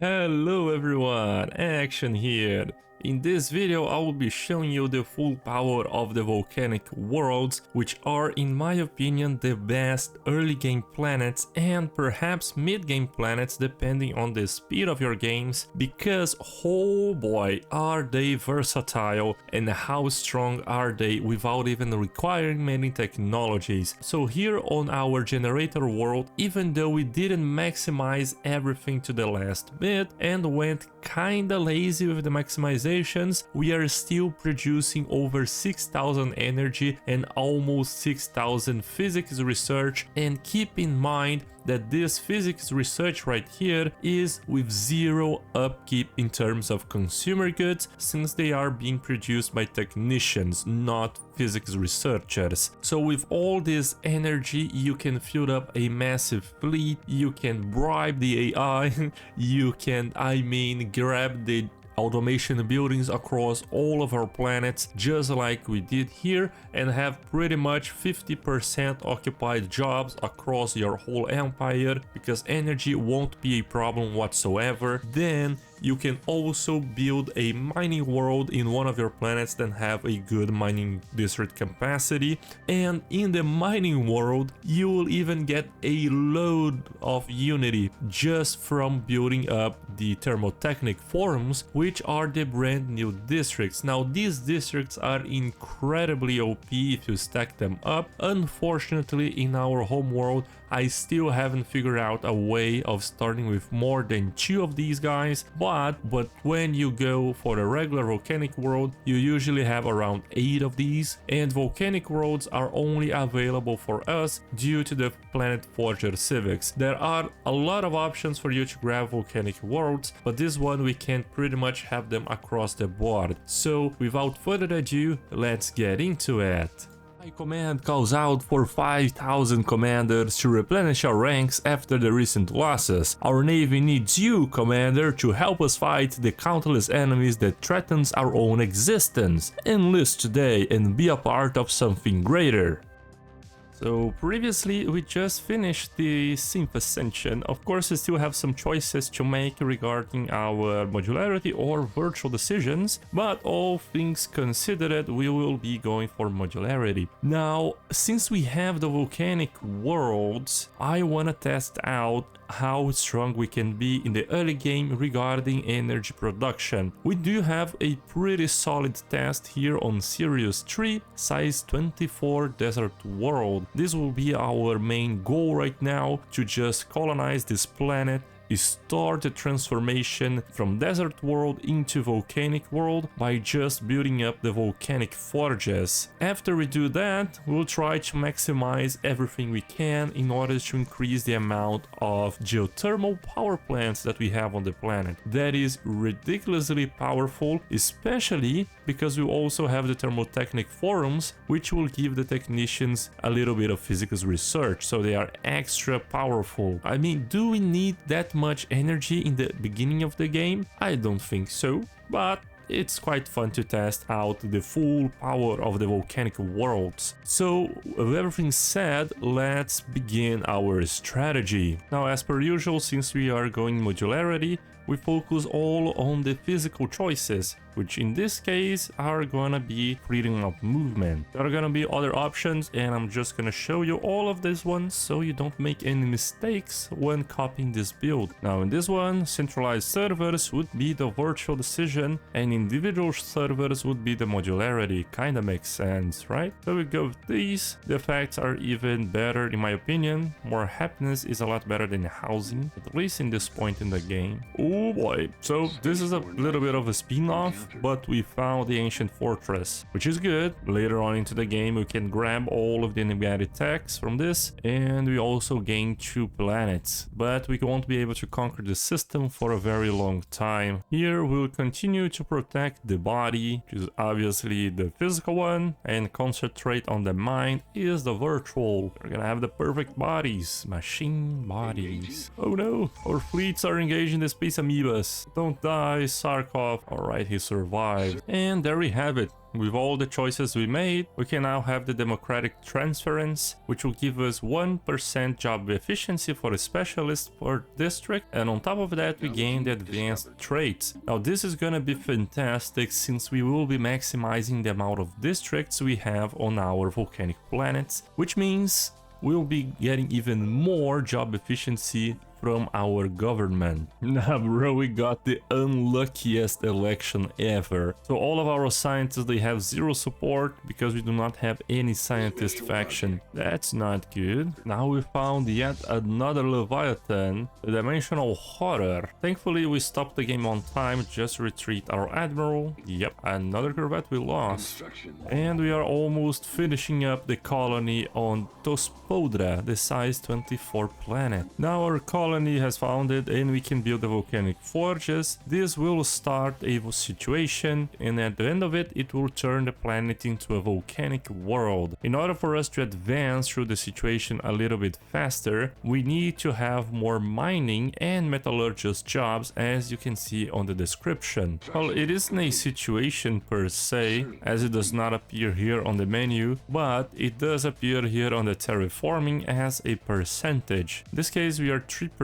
Hello everyone, Action here. In this video I will be showing you the full power of the volcanic worlds, which are in my opinion the best early game planets and perhaps mid game planets depending on the speed of your games, because oh boy are they versatile and how strong are they without even requiring many technologies. So here on our generator world, even though we didn't maximize everything to the last bit and went kinda lazy with the maximizations, we are still producing over 6,000 energy and almost 6,000 physics research. And keep in mind that this physics research right here is with zero upkeep in terms of consumer goods, since they are being produced by technicians, not physics researchers. So with all this energy you can fill up a massive fleet, you can bribe the AI, you can grab the automation buildings across all of our planets, just like we did here, and have pretty much 50% occupied jobs across your whole empire, because energy won't be a problem whatsoever. Then you can also build a mining world in one of your planets that have a good mining district capacity, and in the mining world you will even get a load of unity just from building up the thermotechnic forums, which are the brand new districts. Now these districts are incredibly OP if you stack them up. Unfortunately, in our home world I still haven't figured out a way of starting with more than 2 of these guys, but when you go for a regular volcanic world you usually have around 8 of these, and volcanic worlds are only available for us due to the Planet Forger civics. There are a lot of options for you to grab volcanic worlds, but this one we can pretty much have them across the board. So without further ado, let's get into it. My command calls out for 5,000 commanders to replenish our ranks after the recent losses. Our navy needs you, commander, to help us fight the countless enemies that threatens our own existence. Enlist today and be a part of something greater. So previously we just finished the ascension. Of course we still have some choices to make regarding our modularity or virtual decisions, but all things considered we will be going for modularity. Now since we have the volcanic worlds, I wanna test out how strong we can be in the early game regarding energy production. We do have a pretty solid test here on Sirius 3, size 24 desert world. This will be our main goal right now, to just colonize this planet, start the transformation from desert world into volcanic world by just building up the volcanic forges. After we do that, we'll try to maximize everything we can in order to increase the amount of geothermal power plants that we have on the planet. That is ridiculously powerful, especially because we also have the thermotechnic forums, which will give the technicians a little bit of physics research, so they are extra powerful. I mean, do we need that much energy in the beginning of the game? I don't think so, but it's quite fun to test out the full power of the volcanic worlds. So with everything said, let's begin our strategy. Now as per usual, since we are going modularity, we focus all on the physical choices, which in this case are gonna be freedom of movement. There are gonna be other options, and I'm just gonna show you all of these ones so you don't make any mistakes when copying this build. Now in this one, centralized servers would be the virtual decision and individual servers would be the modularity. Kinda makes sense, right? So we go with these. The effects are even better in my opinion. More happiness is a lot better than housing, at least in this point in the game. Oh boy, so this is a little bit of a spin-off, but we found the ancient fortress, which is good. Later on into the game we can grab all of the enigmatic techs from this, and we also gain 2 planets, but we won't be able to conquer the system for a very long time. Here we'll continue to protect the body, which is obviously the physical one, and concentrate on the mind is the virtual. We're gonna have the perfect bodies, machine bodies. Oh no, our fleets are engaged in the space amoebas. Don't die, Sarkov. Alright, he's survive. And there we have it. With all the choices we made, we can now have the democratic transference, which will give us 1% job efficiency for a specialist per district, and on top of that we gain the advanced traits. Now this is gonna be fantastic since we will be maximizing the amount of districts we have on our volcanic planets, which means we'll be getting even more job efficiency from our government. Nah bro, we got the unluckiest election ever. So all of our scientists, they have zero support because we do not have any scientist faction. That's not good. Now we found yet another Leviathan, the Dimensional Horror. Thankfully we stopped the game on time, just retreat our admiral. Yep, another corvette we lost. And we are almost finishing up the colony on Tospodra, the size 24 planet. Now our colony has founded and we can build the volcanic forges. This will start a situation, and at the end of it, it will turn the planet into a volcanic world. In order for us to advance through the situation a little bit faster, we need to have more mining and metallurgist jobs, as you can see on the description. Well, it isn't a situation per se, as it does not appear here on the menu, but it does appear here on the terraforming as a percentage. In this case, we are 3%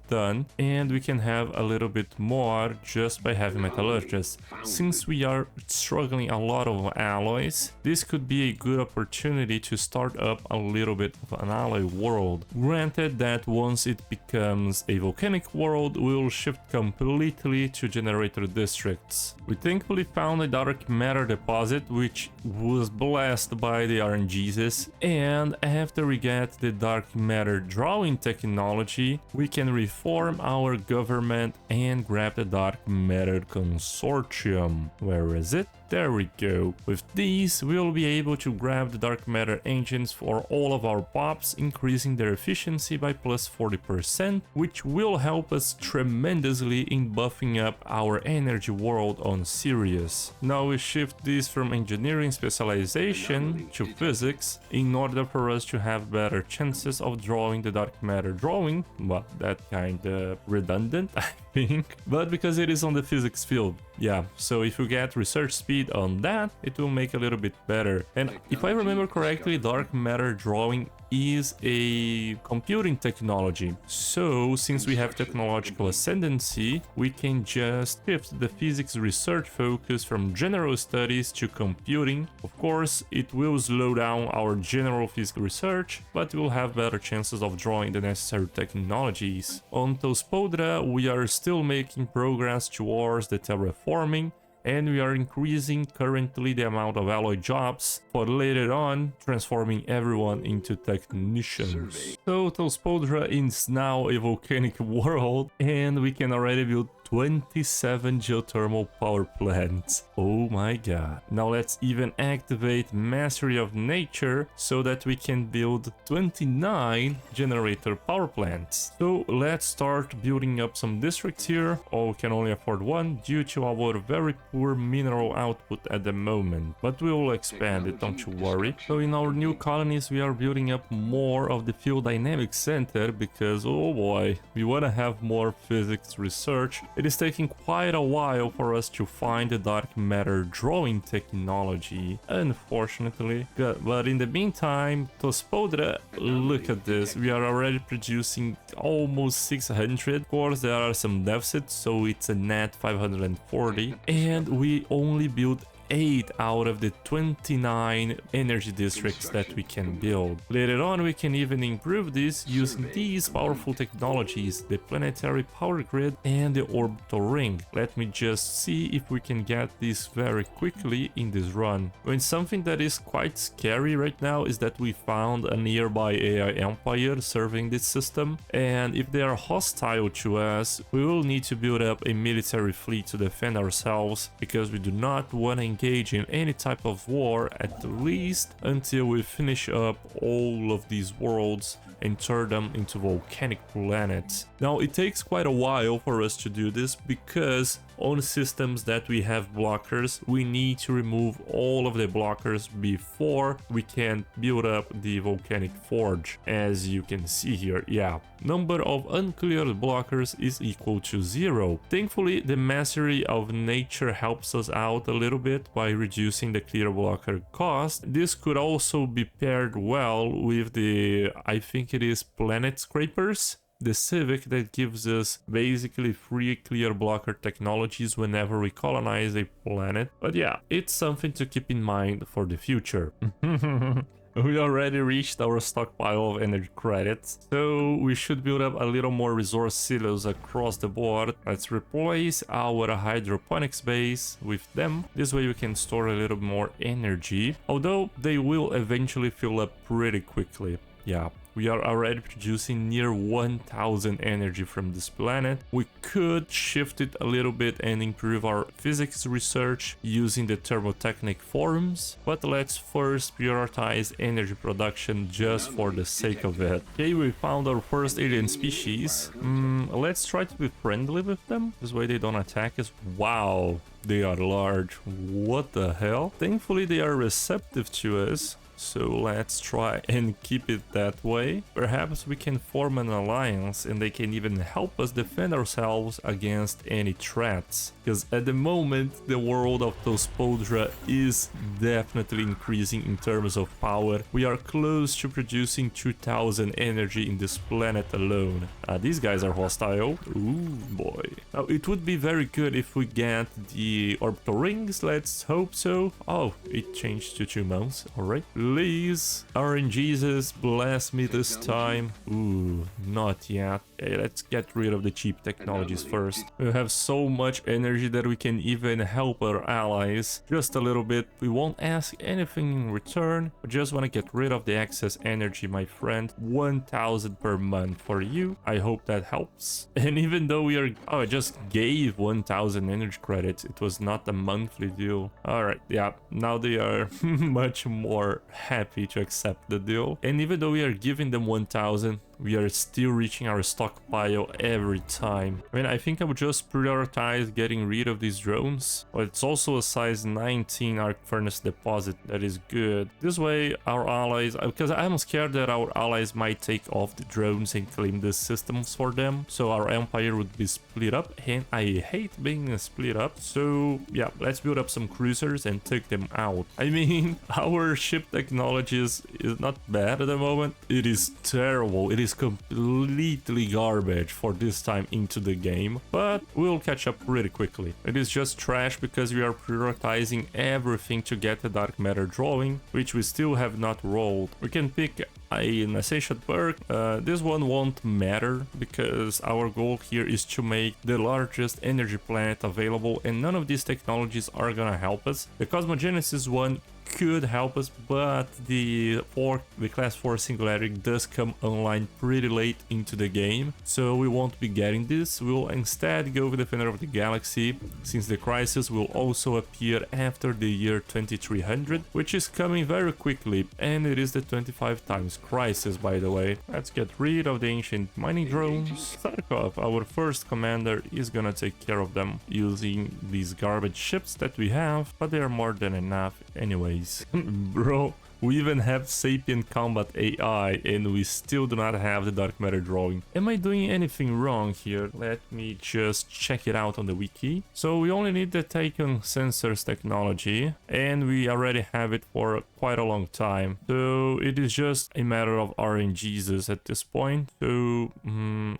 done, and we can have a little bit more just by having metallurgists. Since we are struggling a lot of alloys, this could be a good opportunity to start up a little bit of an alloy world. Granted that once it becomes a volcanic world, we will shift completely to generator districts. We thankfully found a dark matter deposit which was blessed by the RNGs, and after we get the dark matter drawing technology, we can reform our government and grab the dark matter consortium. Where is it? There we go. With these, we'll be able to grab the dark matter engines for all of our pops, increasing their efficiency by plus 40%, which will help us tremendously in buffing up our energy world on Sirius. Now we shift this from engineering specialization to physics in order for us to have better chances of drawing the dark matter drawing. Well, that kind of redundant, I think, but because it is on the physics field. Yeah, so if you get research speed on that, it will make a little bit better. And if I remember correctly, dark matter drawing is a computing technology. So since we have technological ascendancy, we can just shift the physics research focus from general studies to computing. Of course, it will slow down our general physics research, but we'll have better chances of drawing the necessary technologies. On Tospodra, we are still making progress towards the terraforming, and we are increasing currently the amount of alloy jobs for later on transforming everyone into technicians. So Tospodra is now a volcanic world, and we can already build 27 geothermal power plants. Oh my god. Now let's even activate Mastery of Nature so that we can build 29 generator power plants. So let's start building up some districts here. Oh, we can only afford one due to our very poor mineral output at the moment, but we will expand it, don't you worry. So in our new colonies, we are building up more of the field dynamic center because, oh boy, we want to have more physics research. It is taking quite a while for us to find the dark matter drawing technology, unfortunately. But in the meantime, Tospodra, look at this. We are already producing almost 600. Of course, there are some deficits, so it's a net 540. And we only built 8 out of the 29 energy districts that we can build. Later on, we can even improve this using these powerful technologies, the planetary power grid and the orbital ring. Let me just see if we can get this very quickly in this run. When something that is quite scary right now is that we found a nearby AI empire serving this system, and if they are hostile to us, we will need to build up a military fleet to defend ourselves because we do not want to engage in any type of war, at least until we finish up all of these worlds and turn them into volcanic planets. Now, it takes quite a while for us to do this because on systems that we have blockers, we need to remove all of the blockers before we can build up the volcanic forge. As you can see here, yeah, number of uncleared blockers is equal to 0. Thankfully, the mastery of nature helps us out a little bit by reducing the clear blocker cost. This could also be paired well with the, I think it is planet scrapers, the civic that gives us basically free clear blocker technologies whenever we colonize a planet. But yeah, it's something to keep in mind for the future. We already reached our stockpile of energy credits, so we should build up a little more resource silos across the board. Let's replace our hydroponics base with them. This way we can store a little more energy, although they will eventually fill up pretty quickly. Yeah. We are already producing near 1000 energy from this planet. We could shift it a little bit and improve our physics research using the thermotechnic forums, but let's first prioritize energy production just for the sake of it. Okay, we found our first alien species. Let's try to be friendly with them. This way they don't attack us. Wow, they are large. What the hell? Thankfully they are receptive to us. So let's try and keep it that way. Perhaps we can form an alliance and they can even help us defend ourselves against any threats. Because at the moment, the world of Tospodra is definitely increasing in terms of power. We are close to producing 2000 energy in this planet alone. These guys are hostile. Ooh, boy. Now, it would be very good if we get the orbital rings. Let's hope so. Oh, it changed to 2 months. All right. Please, RNGesus, bless me this time. Ooh, not yet. Okay, let's get rid of the cheap technologies first. We have so much energy that we can even help our allies just a little bit. We won't ask anything in return. We just want to get rid of the excess energy, my friend. 1000 per month for you. I hope that helps. And even though we are... Oh, I just gave 1000 energy credits. It was not a monthly deal. All right, yeah. Now they are much more happy to accept the deal. And even though we are giving them 1000, we are still reaching our stockpile every time. I mean, I think I would just prioritize getting rid of these drones. But it's also a size 19 arc furnace deposit. That is good. This way our allies, because I'm scared that our allies might take off the drones and claim the systems for them. So our empire would be split up, and I hate being split up. So yeah, let's build up some cruisers and take them out. I mean, our ship technologies is not bad at the moment. It is terrible. It is completely garbage for this time into the game, but we'll catch up really quickly. It is just trash because we are prioritizing everything to get the dark matter drawing, which we still have not rolled. We can pick an ascension perk. This one won't matter because our goal here is to make the largest energy planet available, and none of these technologies are gonna help us. The Cosmogenesis one could help us, but the class 4 singularity does come online pretty late into the game, so we won't be getting this. We'll instead go with Defender of the Galaxy, since the crisis will also appear after the year 2300, which is coming very quickly, and it is the 25 times crisis, by the way. Let's get rid of the ancient mining drones. Sarkov, our first commander, is gonna take care of them using these garbage ships that we have, but they are more than enough anyways. Bro, we even have Sapient Combat AI and we still do not have the dark matter drawing. Am I doing anything wrong here? Let me just check it out on the wiki. So we only need the Taken Sensors technology and we already have it for quite a long time. So it is just a matter of RNGesus at this point. So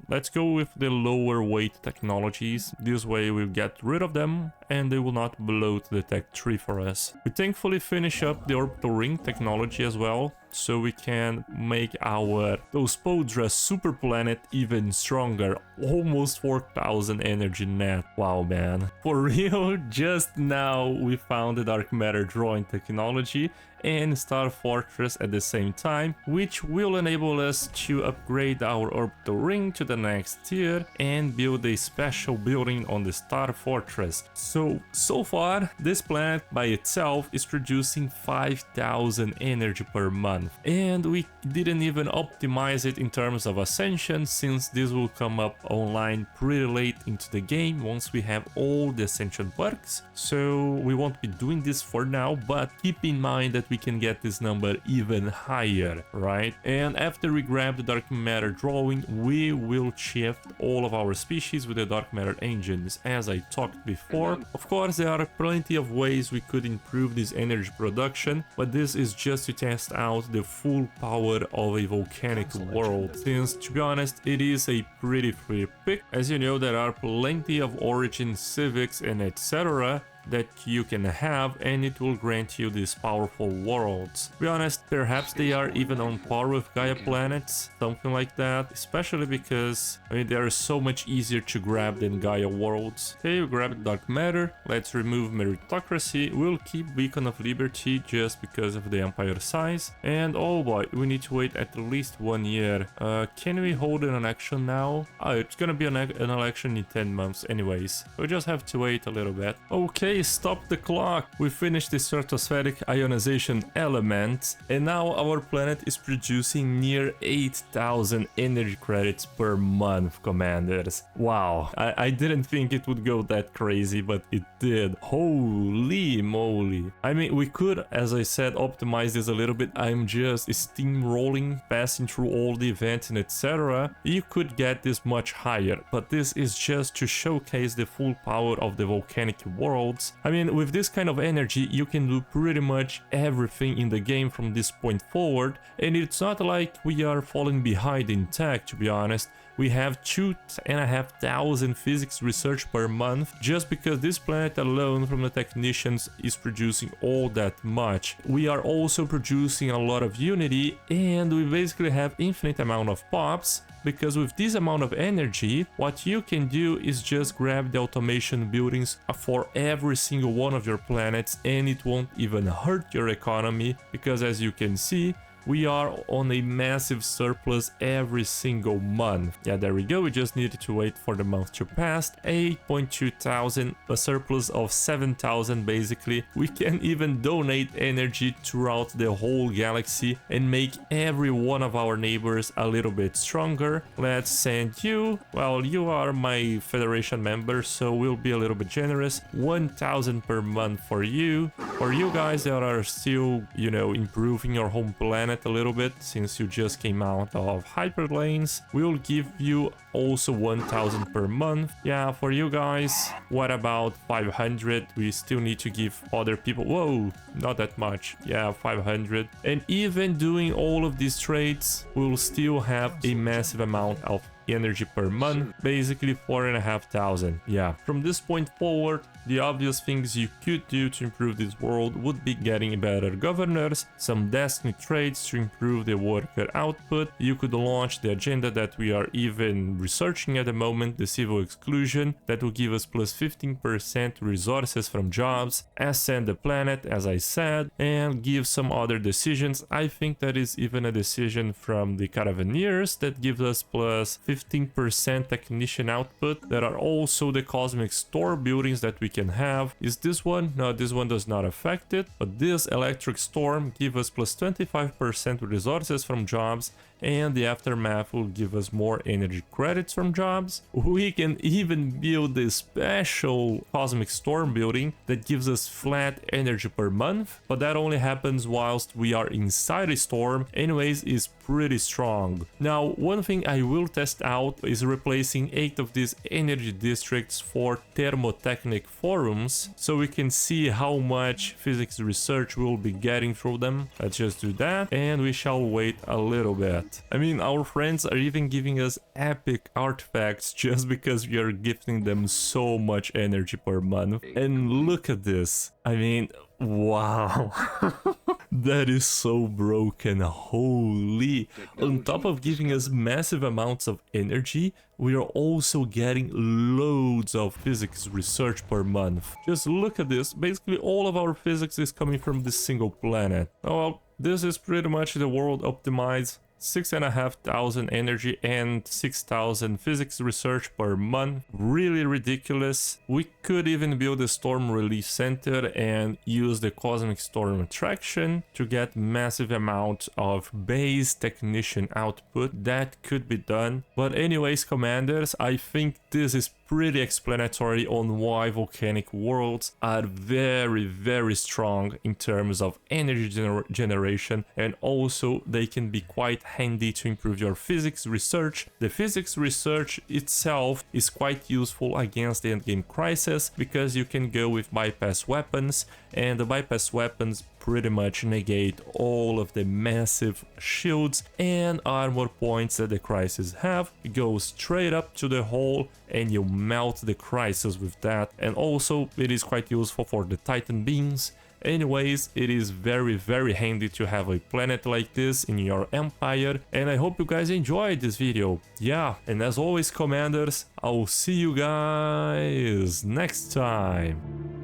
let's go with the lower weight technologies. This way we'll get rid of them and they will not bloat the tech tree for us. We thankfully finish up the orbital ring technology as well. so we can make our those Podra super planet even stronger. Almost 4,000 energy net. Wow, man. For real, just now we found the dark matter drawing technology and Star Fortress at the same time, which will enable us to upgrade our orbital ring to the next tier and build a special building on the Star Fortress. So far, this planet by itself is producing 5,000 energy per month, and we didn't even optimize it in terms of ascension, since this will come up online pretty late into the game once we have all the ascension perks. So we won't be doing this for now, but keep in mind that we can get this number even higher, right? And after we grab the dark matter drawing, we will shift all of our species with the dark matter engines, as I talked before. Of course, there are plenty of ways we could improve this energy production, but this is just to test out the full power of a volcanic world, since, to be honest, it is a pretty free pick. As you know, there are plenty of origin civics and etc. that you can have, and it will grant you these powerful worlds. To be honest, perhaps they are even on par with Gaia planets, something like that, especially because, I mean, they are so much easier to grab than Gaia worlds. Okay, we grab dark matter, let's remove meritocracy, we'll keep Beacon of Liberty just because of the empire size, and oh boy, we need to wait at least 1 year. Can we hold an election now? Oh, it's gonna be an election in 10 months anyways, we just have to wait a little bit. Okay, stop the clock. We finished the stratospheric ionization element, and now our planet is producing near 8,000 energy credits per month, commanders. Wow, I didn't think it would go that crazy, but it did. Holy moly. I mean, we could, as I said, optimize this a little bit. I'm just steamrolling, passing through all the events and etc. You could get this much higher, but this is just to showcase the full power of the volcanic world. I mean, with this kind of energy, you can do pretty much everything in the game from this point forward, and it's not like we are falling behind in tech, to be honest. We have 2,500 physics research per month, just because this planet alone from the technicians is producing all that much. We are also producing a lot of unity, and we basically have infinite amount of pops, because with this amount of energy, what you can do is just grab the automation buildings for every single one of your planets, and it won't even hurt your economy, because as you can see, we are on a massive surplus every single month. Yeah, there we go. We just needed to wait for the month to pass. 8.2 thousand, a surplus of 7,000 basically. We can even donate energy throughout the whole galaxy and make every one of our neighbors a little bit stronger. Let's send you, well, you are my Federation member, so we'll be a little bit generous. 1,000 per month for you. For you guys that are still, you know, improving your home planet a little bit, since you just came out of hyperlanes, we'll give you also 1,000 per month. Yeah, for you guys, what about 500? We still need to give other people, whoa, not that much. Yeah, 500. And even doing all of these trades, we'll still have a massive amount of energy per month, basically 4,500. Yeah, from this point forward, the obvious things you could do to improve this world would be getting better governors, some destiny trades to improve the worker output. You could launch the agenda that we are even researching at the moment, the civil exclusion, that will give us plus 15% resources from jobs, ascend the planet, as I said, and give some other decisions. I think that is even a decision from the Caravaneers that gives us plus 15% technician output. There are also the cosmic store buildings that we can have. Is this one? No, this one does not affect it, but this electric storm gives us plus 25% resources from jobs, and the aftermath will give us more energy credits from jobs. We can even build a special cosmic storm building that gives us flat energy per month, but that only happens whilst we are inside a storm. Anyways, is pretty strong. Now, one thing I will test out is replacing 8 of these energy districts for thermotechnic forums, so we can see how much physics research we'll be getting through them. Let's just do that, and we shall wait a little bit. I mean, our friends are even giving us epic artifacts just because we are gifting them so much energy per month. And look at this. I mean, wow. That is so broken, holy. On top of giving us massive amounts of energy, we are also getting loads of physics research per month. Just look at this, basically all of our physics is coming from this single planet. Oh, well, this is pretty much the world optimized. 6,500 energy and 6,000 physics research per month. Really ridiculous. We could even build a storm relief center and use the cosmic storm attraction to get massive amount of base technician output. That could be done. But anyways, commanders, I think this is pretty explanatory on why volcanic worlds are very strong in terms of energy generation, and also they can be quite handy to improve your physics research. The physics research itself is quite useful against the endgame crisis because you can go with bypass weapons, and the bypass weapons pretty much negate all of the massive shields and armor points that the crisis have. You go straight up to the hole and you melt the crisis with that, and also it is quite useful for the Titan beams. Anyways, it is very handy to have a planet like this in your empire, and I hope you guys enjoyed this video. Yeah, and as always, commanders, I'll see you guys next time.